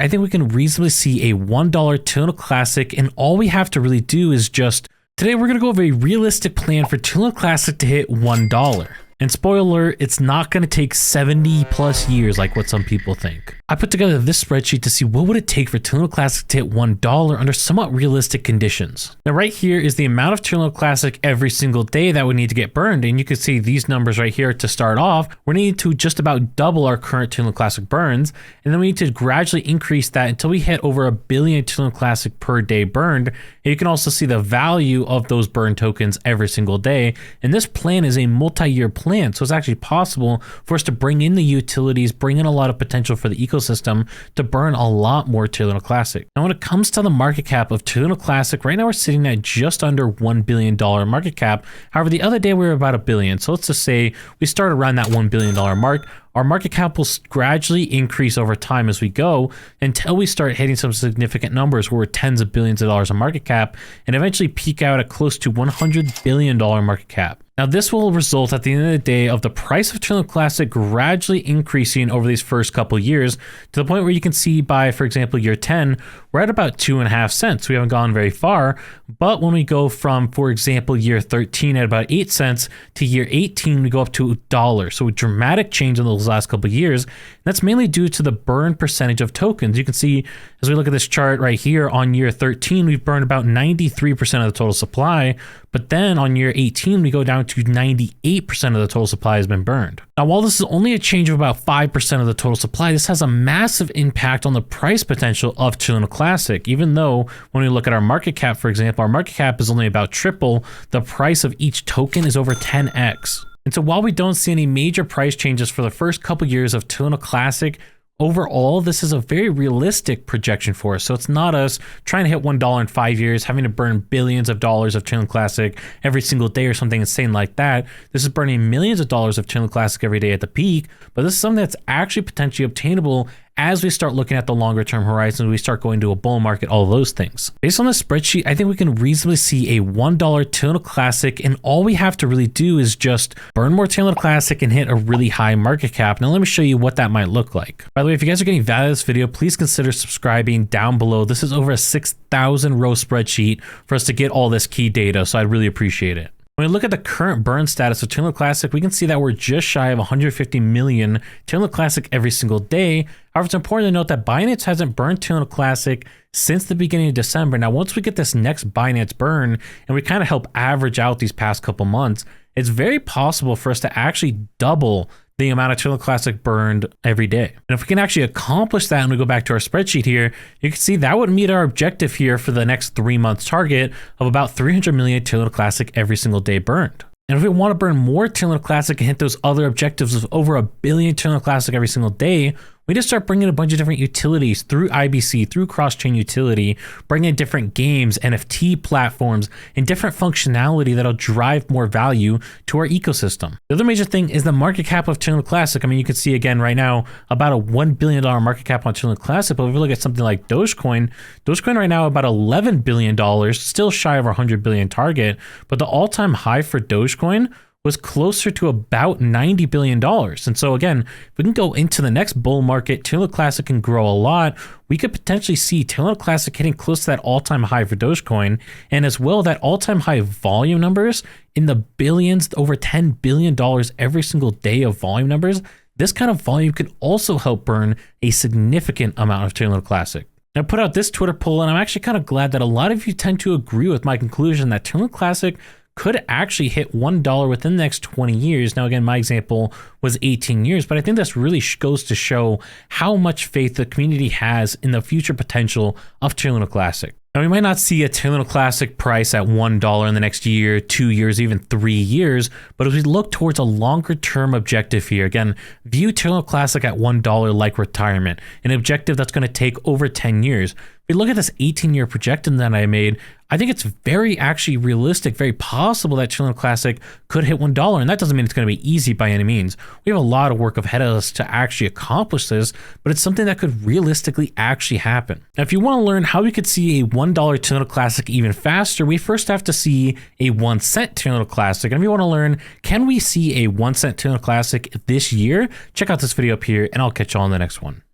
I think we can reasonably see a $1 Terra Luna Classic, and all we have to really do is just, today we're going to go over a realistic plan for Terra Luna Classic to hit $1. And spoiler alert, it's not going to take 70 plus years like what some people think. I put together this spreadsheet to see what would it take for Terra Luna Classic to hit $1 under somewhat realistic conditions. Now right here is the amount of Terra Luna Classic every single day that would need to get burned, and you can see these numbers right here. To start off, we need to just about double our current Terra Luna Classic burns, and then we need to gradually increase that until we hit over 1 billion Terra Luna Classic per day burned. And you can also see the value of those burn tokens every single day, and this plan is a multi-year plan, so it's actually possible for us to bring in the utilities, bring in a lot of potential for the ecosystem to burn a lot more Terra Luna Classic. Now when it comes to the market cap of Terra Luna Classic, right now we're sitting at just under $1 billion market cap. However, the other day we were about $1 billion, so let's just say we start around that $1 billion mark. Our market cap will gradually increase over time as we go until we start hitting some significant numbers where we're tens of billions of dollars in market cap and eventually peak out at close to $100 billion market cap. Now this will result at the end of the day of the price of Terra Luna Classic gradually increasing over these first couple of years to the point where you can see by, for example, year 10, we're at about 2.5 cents. We haven't gone very far, but when we go from, for example, year 13 at about 8 cents to year 18, we go up to $1. So a dramatic change in those last couple of years. And that's mainly due to the burn percentage of tokens. You can see as we look at this chart right here on year 13, we've burned about 93% of the total supply, but then on year 18, we go down to 98% of the total supply has been burned. Now, while this is only a change of about 5% of the total supply, this has a massive impact on the price potential of Terra Luna Classic, even though when we look at our market cap, for example, our market cap is only about triple, the price of each token is over 10x. And so while we don't see any major price changes for the first couple years of Terra Luna Classic, overall, this is a very realistic projection for us. So it's not us trying to hit $1 in 5 years, having to burn billions of dollars of Terra Luna Classic every single day or something insane like that. This is burning millions of dollars of Terra Luna Classic every day at the peak, but this is something that's actually potentially obtainable as we start looking at the longer term horizon, we start going to a bull market, all of those things. Based on this spreadsheet, I think we can reasonably see a $1 Terra Luna Classic, and all we have to really do is just burn more Terra Luna Classic and hit a really high market cap. Now let me show you what that might look like. By the way, if you guys are getting value out of this video, please consider subscribing down below. This is over a 6,000 row spreadsheet for us to get all this key data, so I'd really appreciate it. When we look at the current burn status of Terra Luna Classic, we can see that we're just shy of 150 million Terra Luna Classic every single day. However, it's important to note that Binance hasn't burned Terra Luna Classic since the beginning of December. Now, once we get this next Binance burn and we kind of help average out these past couple months, it's very possible for us to actually double the amount of Terra Luna Classic burned every day. And if we can actually accomplish that and we go back to our spreadsheet here, you can see that would meet our objective here for the next 3 months target of about 300 million Terra Luna Classic every single day burned. And if we want to burn more Terra Luna Classic and hit those other objectives of over 1 billion Terra Luna Classic every single day, we just start bringing a bunch of different utilities through IBC, through cross-chain utility, bringing in different games, NFT platforms, and different functionality that'll drive more value to our ecosystem. The other major thing is the market cap of Terra Luna Classic. I mean, you can see again right now about a $1 billion market cap on Terra Luna Classic, but if we look at something like Dogecoin right now about $11 billion, still shy of our 100 billion target, but the all-time high for Dogecoin was closer to about $90 billion. And so again, if we can go into the next bull market, Terra Luna Classic can grow a lot. We could potentially see Terra Luna Classic hitting close to that all-time high for Dogecoin, and as well that all-time high volume numbers in the billions, over $10 billion every single day of volume numbers. This kind of volume could also help burn a significant amount of Terra Luna Classic. I put out this Twitter poll, and I'm actually kind of glad that a lot of you tend to agree with my conclusion that Terra Luna Classic could actually hit $1 within the next 20 years. Now, again, my example was 18 years, but I think this really goes to show how much faith the community has in the future potential of Terra Luna Classic. Now, we might not see a Terra Luna Classic price at $1 in the next year, 2 years, even 3 years, but as we look towards a longer term objective here, again, view Terra Luna Classic at $1 like retirement, an objective that's going to take over 10 years. If we look at this 18-year projection that I made, I think it's very actually realistic, very possible that Terra Luna Classic could hit $1. And that doesn't mean it's going to be easy by any means. We have a lot of work ahead of us to actually accomplish this, but it's something that could realistically actually happen. Now, if you want to learn how we could see a $1 Terra Luna Classic even faster, we first have to see a 1 cent Terra Luna Classic. And if you want to learn, can we see a 1 cent Terra Luna Classic this year? Check out this video up here, and I'll catch you all in the next one.